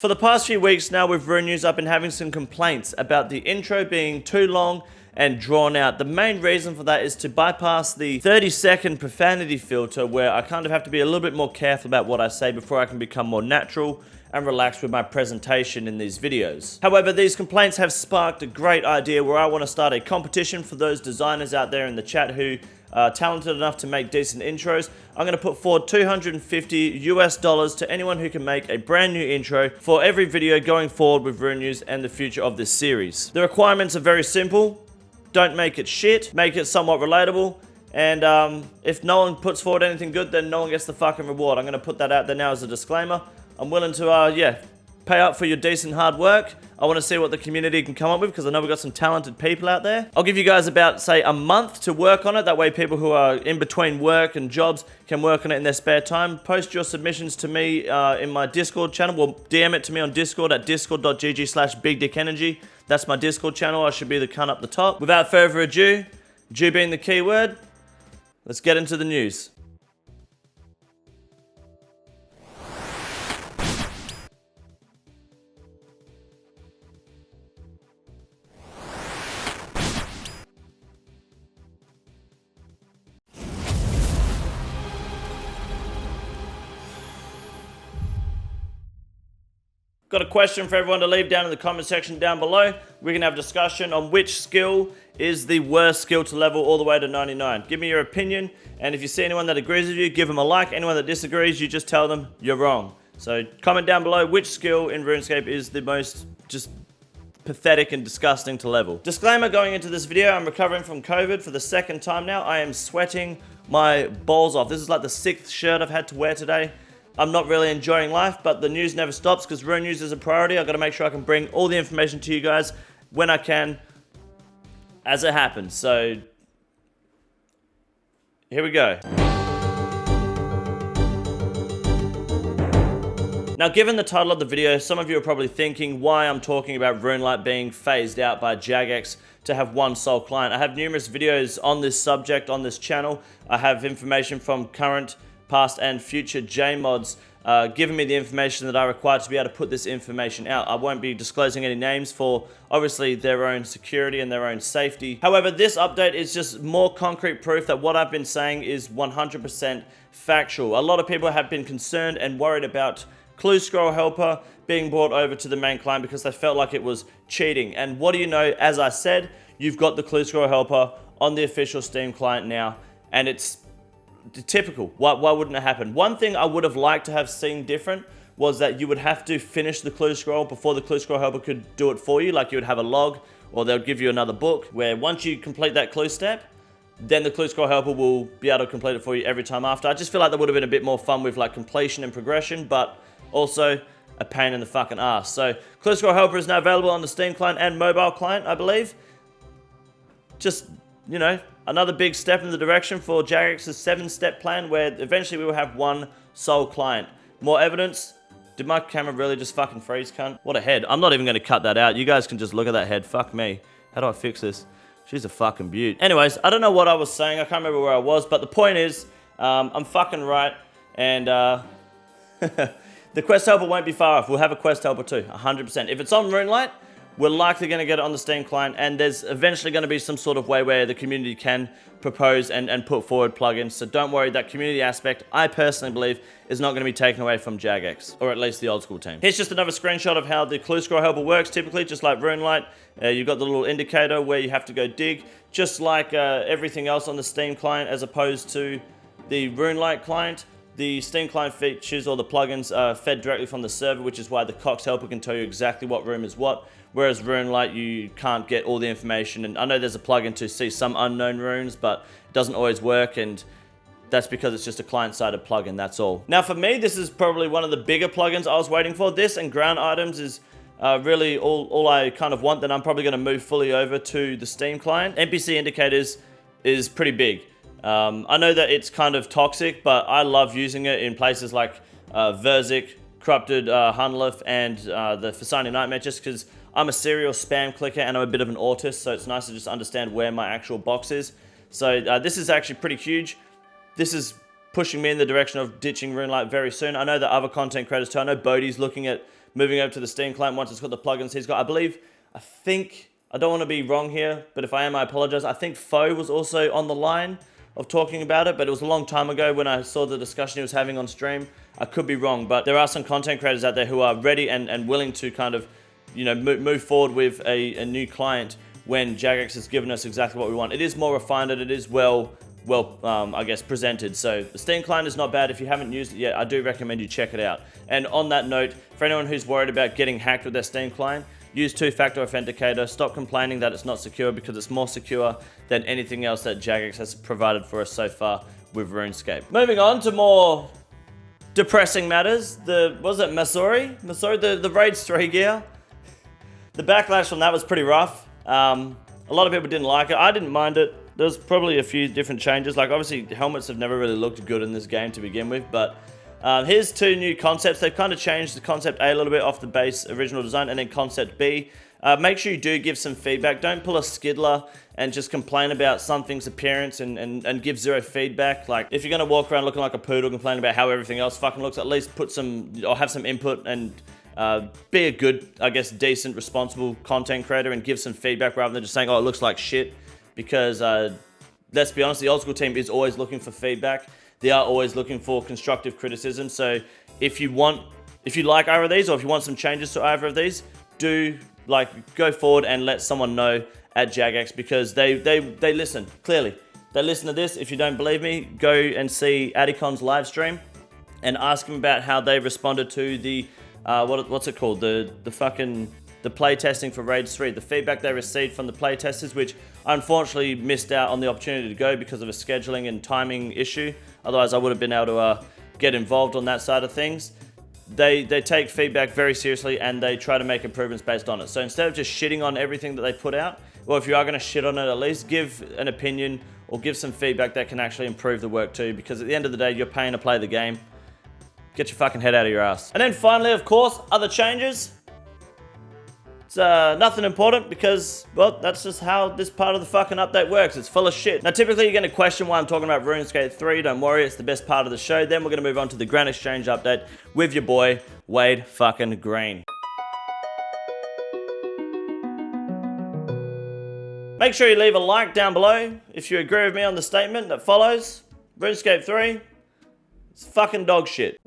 For the past few weeks now with RuneNews, I've been having some complaints about the intro being too long and drawn out. The main reason for that is to bypass the 30-second profanity filter, where I kind of have to be a little bit more careful about what I say before I can become more natural and relaxed with my presentation in these videos. However, these complaints have sparked a great idea where I want to start a competition for those designers out there in the chat who are talented enough to make decent intros. I'm going to put forward $250 to anyone who can make a brand new intro for every video going forward with RuneNews and the future of this series. The requirements are very simple. Don't make it shit, make it somewhat relatable, and if no one puts forward anything good, then no one gets the fucking reward. I'm going to put that out there now as a disclaimer. I'm willing to, pay up for your decent hard work. I want to see what the community can come up with because I know we've got some talented people out there. I'll give you guys about, say, a month to work on it. That way people who are in between work and jobs can work on it in their spare time. Post your submissions to me in my Discord channel. Well, DM it to me on Discord at discord.gg/bigdickenergy. That's my Discord channel. I should be the cunt up the top. Without further ado, Jew being the key word, let's get into the news. Got a question for everyone to leave down in the comment section down below. We can have a discussion on which skill is the worst skill to level all the way to 99. Give me your opinion, and if you see anyone that agrees with you, give them a like. Anyone that disagrees, you just tell them you're wrong. So comment down below which skill in RuneScape is the most just pathetic and disgusting to level. Disclaimer going into this video, I'm recovering from COVID for the second time now. I am sweating my balls off. This is like the 6th shirt I've had to wear today. I'm not really enjoying life, but the news never stops because RuneNews is a priority. I've got to make sure I can bring all the information to you guys when I can, as it happens. So, here we go. Now, given the title of the video, some of you are probably thinking why I'm talking about Runelite being phased out by Jagex to have one sole client. I have numerous videos on this subject on this channel. I have information from current, past and future JMods giving me the information that I require to be able to put this information out. I won't be disclosing any names for obviously their own security and their own safety. However, this update is just more concrete proof that what I've been saying is 100% factual. A lot of people have been concerned and worried about Clue Scroll Helper being brought over to the main client because they felt like it was cheating. And what do you know, as I said, you've got the Clue Scroll Helper on the official Steam client now, and it's typical. Why wouldn't it happen? One thing I would have liked to have seen different was that you would have to finish the clue scroll before the Clue Scroll Helper could do it for you. Like you would have a log, or they'll give you another book where once you complete that clue step, then the Clue Scroll Helper will be able to complete it for you every time after. I just feel like that would have been a bit more fun with like completion and progression, but also a pain in the fucking ass. So Clue Scroll Helper is now available on the Steam client and mobile client, I believe. Just, you know, another big step in the direction for Jagex's 7-step plan where eventually we will have one sole client. More evidence. Did my camera really just fucking freeze, cunt? What a head. I'm not even going to cut that out. You guys can just look at that head. Fuck me. How do I fix this? She's a fucking beaut. Anyways, I don't know what I was saying. I can't remember where I was, but the point is, I'm fucking right, and the quest helper won't be far off. We'll have a quest helper too, 100%. If it's on Runelite, we're likely going to get it on the Steam client, and there's eventually going to be some sort of way where the community can propose and put forward plugins. So don't worry, that community aspect, I personally believe, is not going to be taken away from Jagex, or at least the old school team. Here's just another screenshot of how the Clue Scroll Helper works, typically, just like Runelite. You've got the little indicator where you have to go dig, just like everything else on the Steam client, as opposed to the Runelite client. The Steam client features or the plugins are fed directly from the server, which is why the Cox Helper can tell you exactly what room is what. Whereas Runelite, you can't get all the information. And I know there's a plugin to see some unknown runes, but it doesn't always work. And that's because it's just a client-sided plugin, that's all. Now for me, this is probably one of the bigger plugins I was waiting for. This and ground items is really all I kind of want. Then I'm probably going to move fully over to the Steam client. NPC indicators is pretty big. I know that it's kind of toxic, but I love using it in places like Verzik, Corrupted Hunlif, and the Fasani Nightmare, just because I'm a serial spam clicker and I'm a bit of an autist, so it's nice to just understand where my actual box is. So this is actually pretty huge. This is pushing me in the direction of ditching Runelite very soon. I know that other content creators too. I know Bodhi's looking at moving over to the Steam client once it's got the plugins he's got. I don't want to be wrong here, but if I am, I apologize. I think Foe was also on the line of talking about it, but it was a long time ago when I saw the discussion he was having on stream. I could be wrong, but there are some content creators out there who are ready and willing to kind of, you know, move forward with a new client when Jagex has given us exactly what we want. It is more refined and it is well, I guess, presented. So the Steam client is not bad. If you haven't used it yet, I do recommend you check it out. And on that note, for anyone who's worried about getting hacked with their Steam client, use two-factor authenticator. Stop complaining that it's not secure, because it's more secure than anything else that Jagex has provided for us so far with RuneScape. Moving on to more depressing matters. Was it Masori, the Raids 3 gear? The backlash from that was pretty rough. A lot of people didn't like it. I didn't mind it. There's probably a few different changes. Like, obviously, helmets have never really looked good in this game to begin with, but here's two new concepts. They've kind of changed the concept A little bit off the base original design, and then concept B. Make sure you do give some feedback. Don't pull a Skidler and just complain about something's appearance and give zero feedback. Like, if you're going to walk around looking like a poodle, complaining about how everything else fucking looks, at least put some, or have some input and be a good, I guess, decent, responsible content creator and give some feedback rather than just saying, oh, it looks like shit. Because let's be honest, the old school team is always looking for feedback. They are always looking for constructive criticism. So if you like either of these, or if you want some changes to either of these, do go forward and let someone know at Jagex, because they listen, clearly. They listen to this. If you don't believe me, go and see Adicon's live stream and ask him about how they responded to the, what's it called? The play testing for Raids 3, the feedback they received from the play testers, which I unfortunately missed out on the opportunity to go because of a scheduling and timing issue. Otherwise, I would have been able to get involved on that side of things. They take feedback very seriously and they try to make improvements based on it. So instead of just shitting on everything that they put out, well, if you are going to shit on it, at least give an opinion or give some feedback that can actually improve the work too, because at the end of the day, you're paying to play the game. Get your fucking head out of your ass. And then finally, of course, other changes. It's nothing important, because, well, that's just how this part of the fucking update works. It's full of shit. Now, typically, you're going to question why I'm talking about RuneScape 3. Don't worry, it's the best part of the show. Then we're going to move on to the Grand Exchange update with your boy, Wade fucking Green. Make sure you leave a like down below if you agree with me on the statement that follows. RuneScape 3, it's fucking dog shit.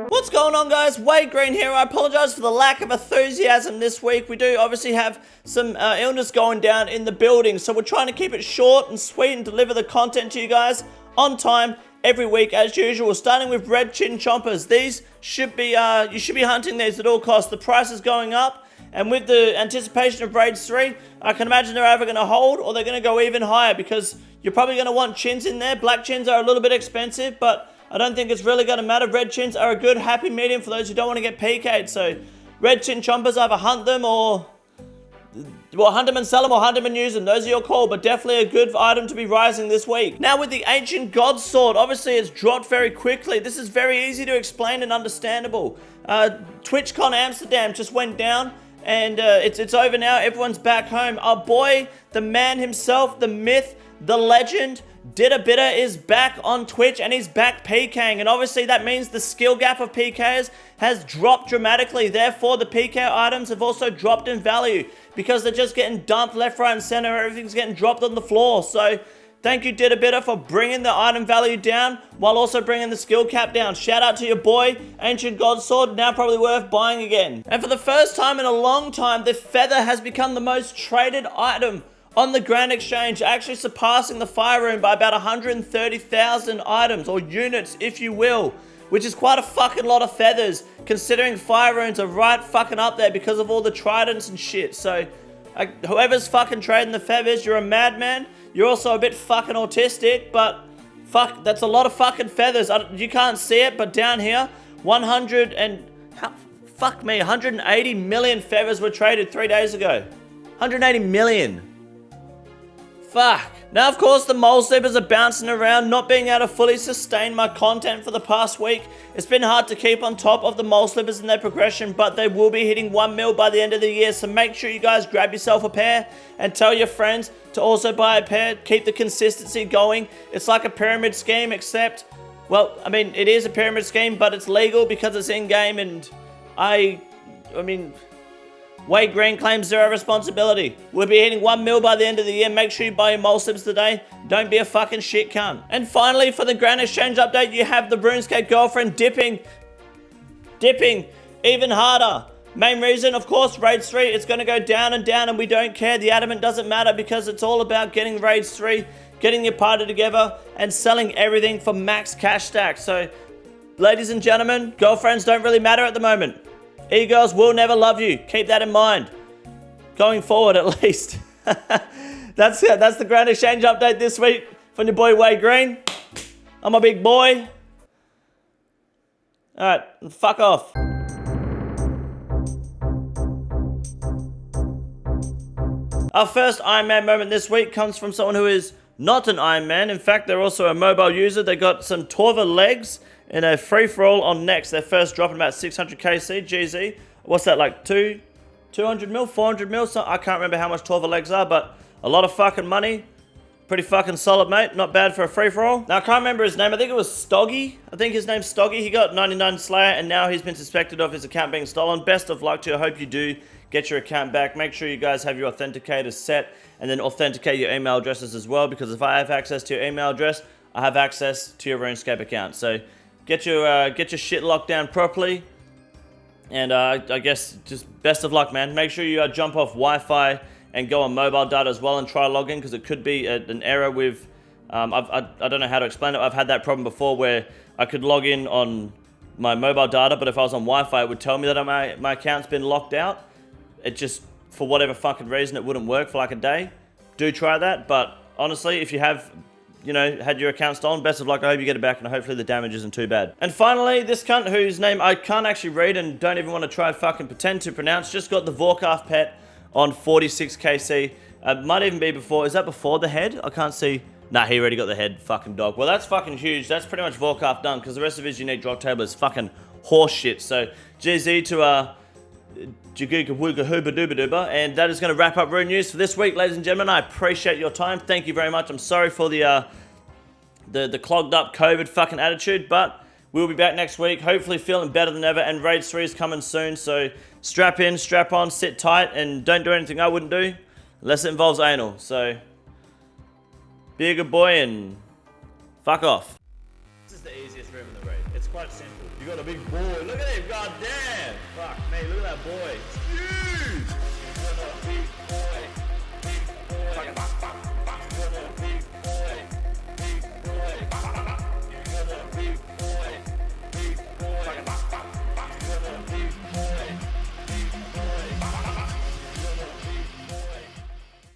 What's going on, guys? Wade Green here. I apologize for the lack of enthusiasm this week. We do obviously have some illness going down in the building, so we're trying to keep it short and sweet and deliver the content to you guys on time every week as usual. Starting with red chin chompers. These should be you should be hunting these at all costs. The price is going up, and with the anticipation of Raids 3, I can imagine they're either going to hold or they're going to go even higher, because you're probably going to want chins in there. Black chins are a little bit expensive, but I don't think it's really going to matter. Red chins are a good happy medium for those who don't want to get PK'd. So red chin chompers, either hunt them or hunt them and sell them, or hunt them and use them. Those are your call, but definitely a good item to be rising this week. Now with the Ancient God Sword, obviously it's dropped very quickly. This is very easy to explain and understandable. TwitchCon Amsterdam just went down, and it's over now. Everyone's back home. Our boy, the man himself, the myth, the legend, Dittabitter is back on Twitch, and he's back PKing, and obviously that means the skill gap of PKers has dropped dramatically. Therefore, the PK items have also dropped in value, because they're just getting dumped left, right, and center. Everything's getting dropped on the floor. So thank you, Dittabitter, for bringing the item value down while also bringing the skill cap down. Shout out to your boy, Ancient God Sword, now probably worth buying again. And for the first time in a long time, the feather has become the most traded item on the Grand Exchange, actually surpassing the Fire Rune by about 130,000 items, or units, if you will, which is quite a fucking lot of feathers, considering Fire Runes are right fucking up there because of all the tridents and shit. So, whoever's fucking trading the feathers, you're a madman. You're also a bit fucking autistic, but fuck, that's a lot of fucking feathers. You can't see it, but down here, 180 million feathers were traded 3 days ago. 180 million. Fuck. Now, of course, the mole sleepers are bouncing around, not being able to fully sustain my content for the past week. It's been hard to keep on top of the mole sleepers and their progression, but they will be hitting 1 mil by the end of the year, so make sure you guys grab yourself a pair and tell your friends to also buy a pair. Keep the consistency going. It's like a pyramid scheme, except Well, I mean, it is a pyramid scheme, but it's legal because it's in-game, and I mean, Wade Green claims zero responsibility. We'll be hitting 1 mil by the end of the year. Make sure you buy your mole slips today. Don't be a fucking shit cunt. And finally, for the Grand Exchange update, you have the RuneScape girlfriend dipping even harder. Main reason, of course, Raids 3, it's going to go down and down, and we don't care. The adamant doesn't matter because it's all about getting Raids 3, getting your party together, and selling everything for max cash stack. So, ladies and gentlemen, girlfriends don't really matter at the moment. E-girls will never love you. Keep that in mind. Going forward, at least. That's it. That's the Grand Exchange update this week from your boy Wade Green. I'm a big boy. Alright, fuck off. Our first Iron Man moment this week comes from someone who is not an Iron Man. In fact, they're also a mobile user. They got some Torva legs in a free-for-all on Next. Their first drop in about 600 KC, GZ. What's that, like 200 mil, 400 mil? So I can't remember how much Torva legs are, but a lot of fucking money. Pretty fucking solid, mate. Not bad for a free-for-all. Now, I can't remember his name. I think it was Stoggy. I think his name's Stoggy. He got 99 Slayer, and now he's been suspected of his account being stolen. Best of luck to you. I hope you do get your account back. Make sure you guys have your authenticators set, and then authenticate your email addresses as well, because if I have access to your email address, I have access to your RuneScape account. So get your shit locked down properly, and I guess just best of luck, man. Make sure you jump off Wi-Fi and go on mobile data as well and try logging, because it could be an error with, I don't know how to explain it. I've had that problem before where I could log in on my mobile data, but if I was on Wi-Fi, it would tell me that my account's been locked out. It just, for whatever fucking reason, it wouldn't work for like a day. Do try that, but honestly, if you have, you know, had your account stolen, best of luck. I hope you get it back, and hopefully the damage isn't too bad. And finally, this cunt whose name I can't actually read and don't even want to try fucking pretend to pronounce, just got the Vorkaf pet on 46 KC. Might even be before, is that before the head? I can't see. Nah, he already got the head, fucking dog. Well, that's fucking huge. That's pretty much Vorkaf done, because the rest of his unique drop table is fucking horse shit. So, GZ to, Jigooga Wooga Hooba Dooba Dooba, and that is going to wrap up Rune News for this week, ladies and gentlemen. I appreciate your time. Thank you very much. I'm sorry for the clogged up COVID fucking attitude, but we'll be back next week, hopefully feeling better than ever, and Raid 3 is coming soon, so strap in, strap on, sit tight, and don't do anything I wouldn't do, unless it involves anal. So, be a good boy and fuck off. This is the easiest room in the raid. It's quite simple. You got a big boy. Look at him, goddamn. Fuck me, look at that boy. It's huge. You got a big boy.